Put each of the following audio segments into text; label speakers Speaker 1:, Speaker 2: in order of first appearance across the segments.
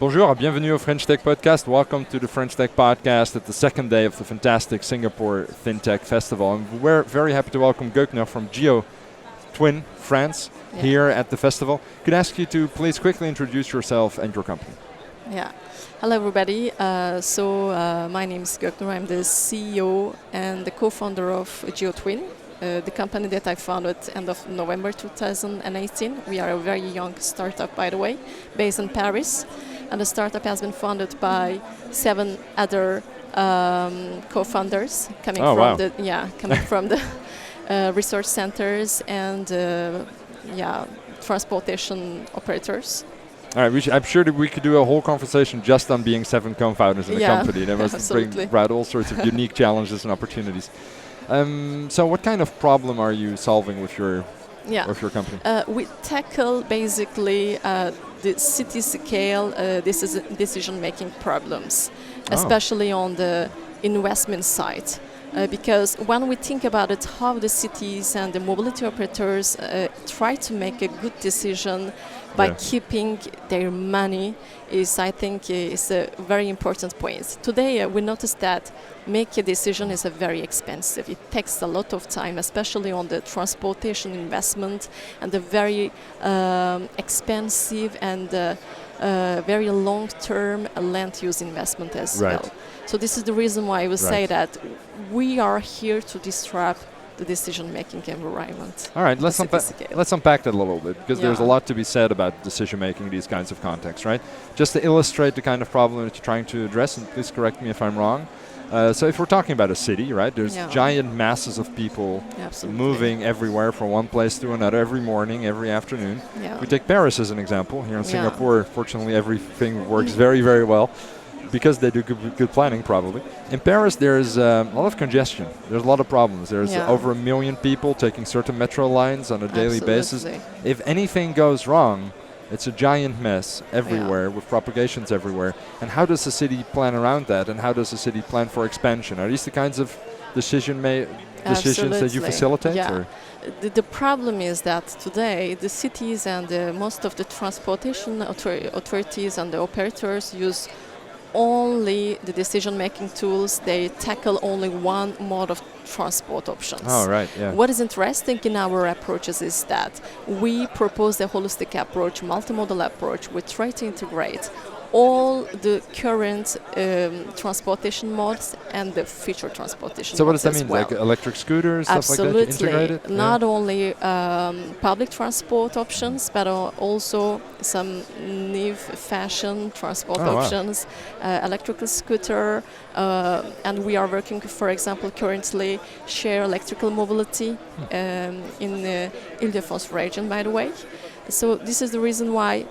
Speaker 1: Bonjour, bienvenue au French Tech Podcast. Welcome to the French Tech Podcast at the second day of the fantastic Singapore FinTech Festival. And we're very happy to welcome Göknur from GeoTwin, France, here at the festival. Could I ask you to please quickly introduce yourself and your company?
Speaker 2: Yeah. Hello, everybody. My name is Göknur. I'm the CEO and the co-founder of GeoTwin, the company that I founded end of November 2018. We are a very young startup, by the way, based in Paris. And the startup has been founded by 7 other co-founders coming from the research centers and transportation operators.
Speaker 1: All right, I'm sure that we could do a whole conversation just on being 7 co-founders in the company. That must bring about all sorts of unique challenges and opportunities. So what kind of problem are you solving with your company?
Speaker 2: We tackle basically the city scale decision-making problems, especially on the investment side. Because when we think about it, how the cities and the mobility operators try to make a good decision by keeping their money is a very important point. Today we noticed that make a decision is very expensive. It takes a lot of time, especially on the transportation investment and the very expensive and very long-term land use investment as well. So this is the reason why I would say that we are here to disrupt the decision-making environment.
Speaker 1: All right, let's unpack that a little bit, because there's a lot to be said about decision-making in these kinds of contexts, right? Just to illustrate the kind of problem that you're trying to address, and please correct me if I'm wrong. So if we're talking about a city, right, there's giant masses of people moving everywhere from one place to another every morning, every afternoon. We take Paris as an example. Here in Singapore, fortunately, everything works very, very well, because they do good planning, probably. In Paris, there's a lot of congestion. There's a lot of problems. There's over 1 million people taking certain metro lines on a daily basis. If anything goes wrong, it's a giant mess everywhere with propagations everywhere. And how does the city plan around that? And how does the city plan for expansion? Are these the kinds of decisions that you facilitate?
Speaker 2: Yeah. The problem is that today the cities and most of the transportation authorities and the operators use only the decision-making tools. They tackle only one mode of transport options. What is interesting in our approaches is that we propose a holistic approach, multimodal approach. We try to integrate all the current transportation modes and the future transportation modes.
Speaker 1: So what does that mean? Like electric scooters, stuff like that? Integrated?
Speaker 2: Not only public transport options, but also some new fashion transport options, electrical scooter, and we are working, for example, currently share electrical mobility in the Ile-de-France region, by the way. So this is the reason why,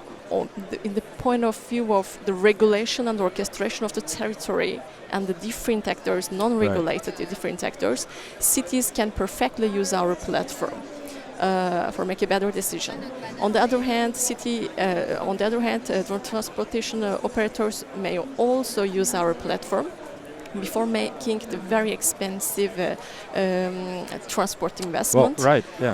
Speaker 2: in the point of view of the regulation and orchestration of the territory and the different actors, non-regulated different actors, cities can perfectly use our platform for make a better decision. On the other hand, transportation operators may also use our platform before making the very expensive transport investment.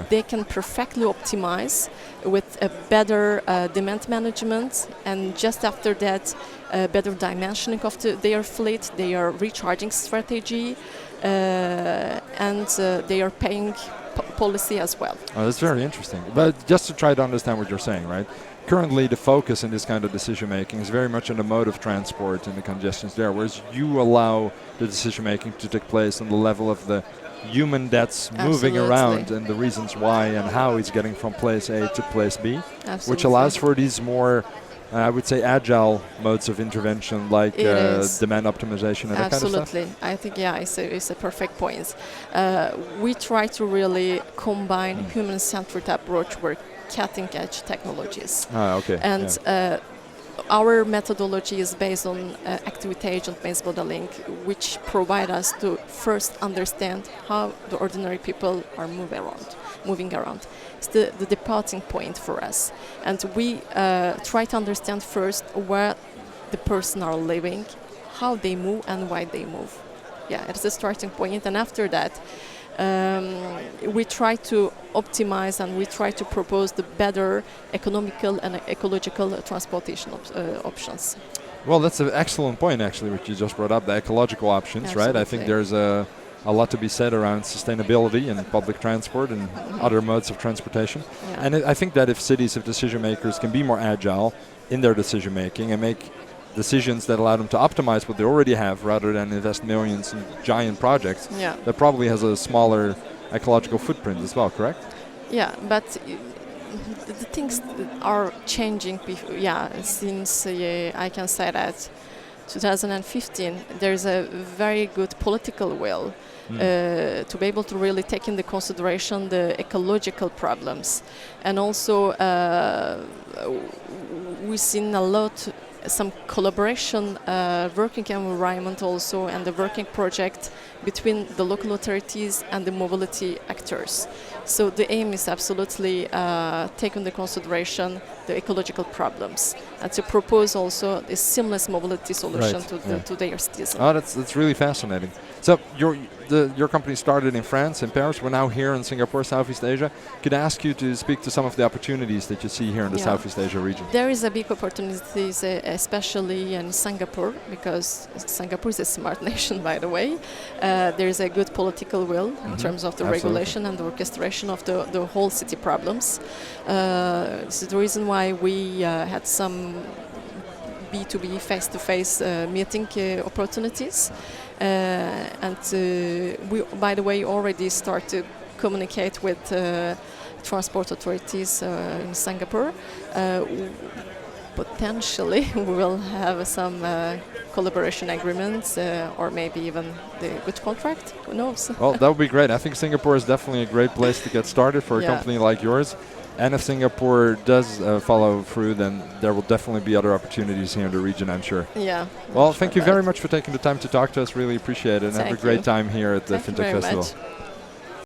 Speaker 2: They can perfectly optimize with a better demand management, and just after that, better dimensioning of their fleet, their recharging strategy, and they are paying policy as well.
Speaker 1: Oh, that's very interesting. But just to try to understand what you're saying, right? Currently, the focus in this kind of decision-making is very much on the mode of transport and the congestions there, whereas you allow the decision-making to take place on the level of the human that's moving around and the reasons why and how he's getting from place A to place B, which allows for these more, I would say, agile modes of intervention, like demand optimization and that kind of stuff.
Speaker 2: Absolutely. I think, it's a perfect point. We try to really combine human-centered approach with cutting-edge technologies. Our methodology is based on activity agent-based modeling, which provide us to first understand how the ordinary people are moving around. It's the departing point for us. And we try to understand first where the person are living, how they move and why they move. It's the starting point. And after that, we try to optimize and we try to propose the better economical and ecological transportation options.
Speaker 1: Well, that's an excellent point, actually, which you just brought up, the ecological options,
Speaker 2: Absolutely.
Speaker 1: right? I think there's a lot to be said around sustainability and public transport and other modes of transportation.
Speaker 2: Yeah.
Speaker 1: And I think that if cities, if decision makers can be more agile in their decision making and make decisions that allow them to optimize what they already have rather than invest millions in giant projects,
Speaker 2: Yeah.
Speaker 1: that probably has a smaller ecological footprint as well, correct?
Speaker 2: Yeah, but the things are changing. Since I can say that 2015, there's a very good political will to be able to really take into consideration the ecological problems, and also we've seen a lot. Some collaboration, working environment also, and the working project between the local authorities and the mobility actors. So the aim is absolutely take into consideration the ecological problems and to propose also a seamless mobility solution to their citizens.
Speaker 1: Oh, that's really fascinating. So your company started in France, in Paris. We're now here in Singapore, Southeast Asia. Could I ask you to speak to some of the opportunities that you see here in the Southeast Asia region?
Speaker 2: There is a big opportunities, especially in Singapore, because Singapore is a smart nation, by the way. There is a good political will in terms of the regulation and the orchestration of the whole city problems. This is the reason why we had some B2B face-to-face meeting opportunities. And we, by the way, already start to communicate with transport authorities in Singapore. Potentially, we will have some collaboration agreements or maybe even the good contract. Who knows?
Speaker 1: Well, that would be great. I think Singapore is definitely a great place to get started for a company like yours. And if Singapore does follow through, then there will definitely be other opportunities here in the region, I'm sure.
Speaker 2: Yeah.
Speaker 1: Well, thank you very much for taking the time to talk to us. Really appreciate it. And have a great time here at the FinTech Festival.